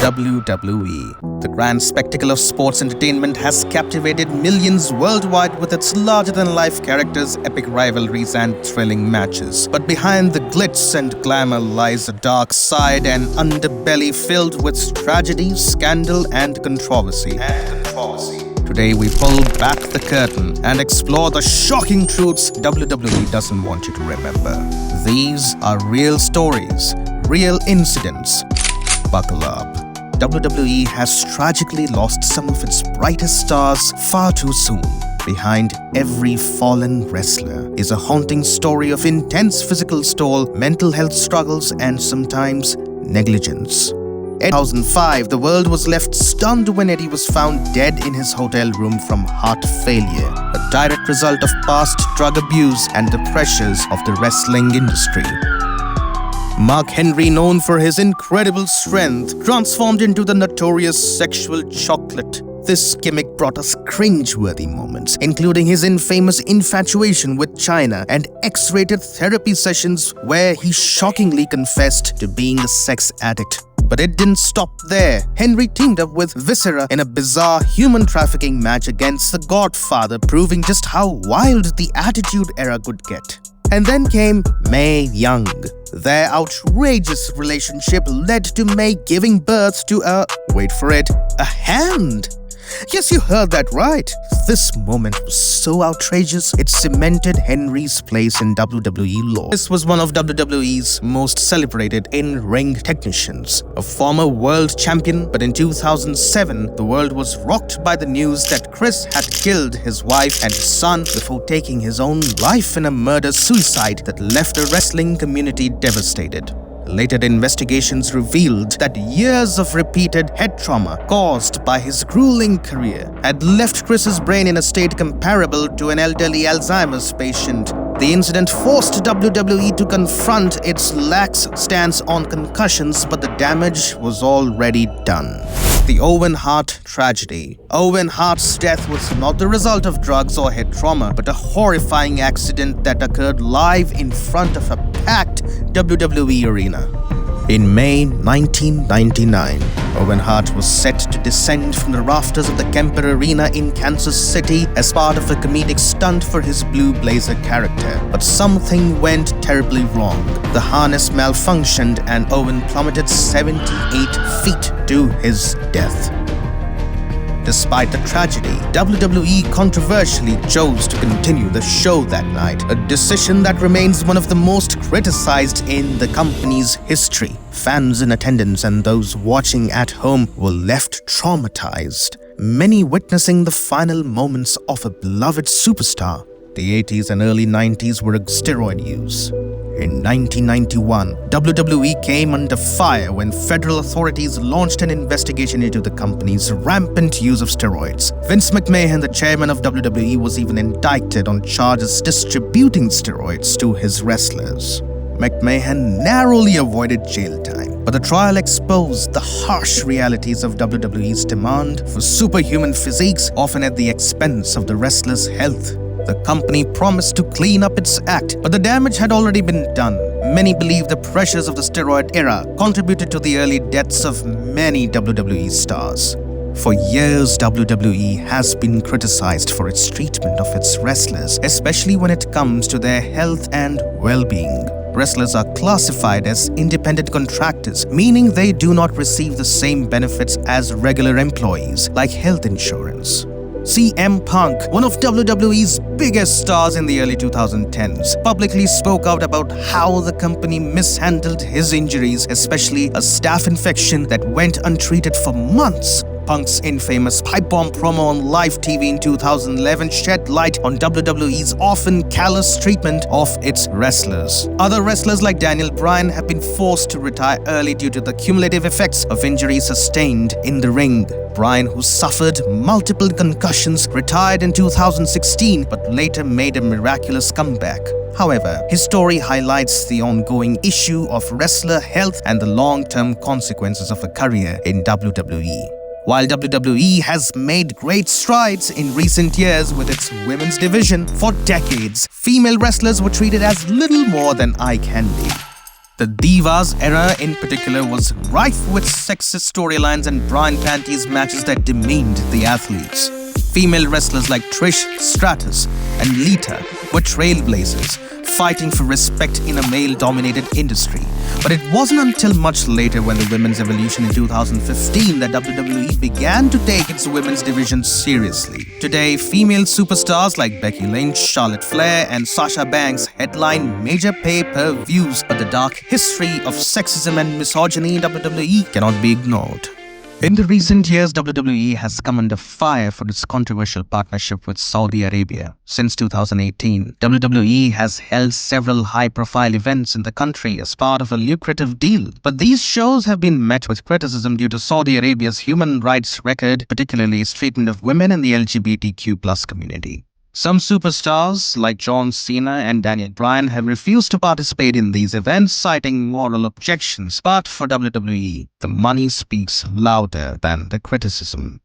WWE. The grand spectacle of sports entertainment has captivated millions worldwide with its larger-than-life characters, epic rivalries, and thrilling matches. But behind the glitz and glamour lies a dark side, an underbelly filled with tragedy, scandal, and controversy. Today we pull back the curtain and explore the shocking truths WWE doesn't want you to remember. These are real stories, real incidents. Buckle up. WWE has tragically lost some of its brightest stars far too soon. Behind every fallen wrestler is a haunting story of intense physical toll, mental health struggles, and sometimes negligence. In 2005, the world was left stunned when Eddie was found dead in his hotel room from heart failure, a direct result of past drug abuse and the pressures of the wrestling industry. Mark Henry, known for his incredible strength, transformed into the notorious sexual chocolate. This gimmick brought us cringe-worthy moments, including his infamous infatuation with China and X-rated therapy sessions where he shockingly confessed to being a sex addict. But it didn't stop there. Henry teamed up with Viscera in a bizarre human trafficking match against The Godfather, proving just how wild the Attitude Era could get. And then came Mae Young. Their outrageous relationship led to Mae giving birth to wait for it, a hand. Yes, you heard that right. This moment was so outrageous, it cemented Henry's place in WWE lore. This was one of WWE's most celebrated in-ring technicians, a former world champion, but in 2007, the world was rocked by the news that Chris had killed his wife and his son before taking his own life in a murder-suicide that left the wrestling community devastated. Later investigations revealed that years of repeated head trauma caused by his grueling career had left Chris's brain in a state comparable to an elderly Alzheimer's patient. The incident forced WWE to confront its lax stance on concussions, but the damage was already done. The Owen Hart tragedy. Owen Hart's death was not the result of drugs or head trauma, but a horrifying accident that occurred live in front of a packed WWE arena. In May 1999, Owen Hart was set to descend from the rafters of the Kemper Arena in Kansas City as part of a comedic stunt for his Blue Blazer character. But something went terribly wrong. The harness malfunctioned and Owen plummeted 78 feet to his death. Despite the tragedy, WWE controversially chose to continue the show that night, a decision that remains one of the most criticized in the company's history. Fans in attendance and those watching at home were left traumatized, many witnessing the final moments of a beloved superstar. The 80s and early 90s were steroid use. In 1991, WWE came under fire when federal authorities launched an investigation into the company's rampant use of steroids. Vince McMahon, the chairman of WWE, was even indicted on charges distributing steroids to his wrestlers. McMahon narrowly avoided jail time, but the trial exposed the harsh realities of WWE's demand for superhuman physiques, often at the expense of the wrestlers' health. The company promised to clean up its act, but the damage had already been done. Many believe the pressures of the steroid era contributed to the early deaths of many WWE stars. For years, WWE has been criticized for its treatment of its wrestlers, especially when it comes to their health and well-being. Wrestlers are classified as independent contractors, meaning they do not receive the same benefits as regular employees, like health insurance. CM Punk, one of WWE's biggest stars in the early 2010s, publicly spoke out about how the company mishandled his injuries, especially a staph infection that went untreated for months. Punk's infamous pipe bomb promo on live TV in 2011 shed light on WWE's often callous treatment of its wrestlers. Other wrestlers like Daniel Bryan have been forced to retire early due to the cumulative effects of injuries sustained in the ring. Bryan, who suffered multiple concussions, retired in 2016 but later made a miraculous comeback. However, his story highlights the ongoing issue of wrestler health and the long-term consequences of a career in WWE. While WWE has made great strides in recent years with its women's division, for decades, female wrestlers were treated as little more than eye candy. The Divas era in particular was rife with sexist storylines and bra and panties matches that demeaned the athletes. Female wrestlers like Trish Stratus and Lita were trailblazers, fighting for respect in a male-dominated industry. But it wasn't until much later, when the women's evolution in 2015, that WWE began to take its women's division seriously. Today, female superstars like Becky Lynch, Charlotte Flair, and Sasha Banks headline major pay-per-views, but the dark history of sexism and misogyny in WWE cannot be ignored. In the recent years, WWE has come under fire for its controversial partnership with Saudi Arabia. Since 2018, WWE has held several high-profile events in the country as part of a lucrative deal. But these shows have been met with criticism due to Saudi Arabia's human rights record, particularly its treatment of women in the LGBTQ+ community. Some superstars like John Cena and Daniel Bryan have refused to participate in these events, citing moral objections. But for WWE, the money speaks louder than the criticism.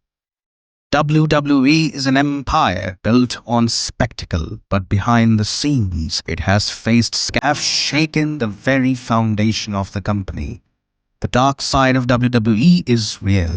WWE is an empire built on spectacle, but behind the scenes, it has faced scandals, shaken the very foundation of the company. The dark side of WWE is real.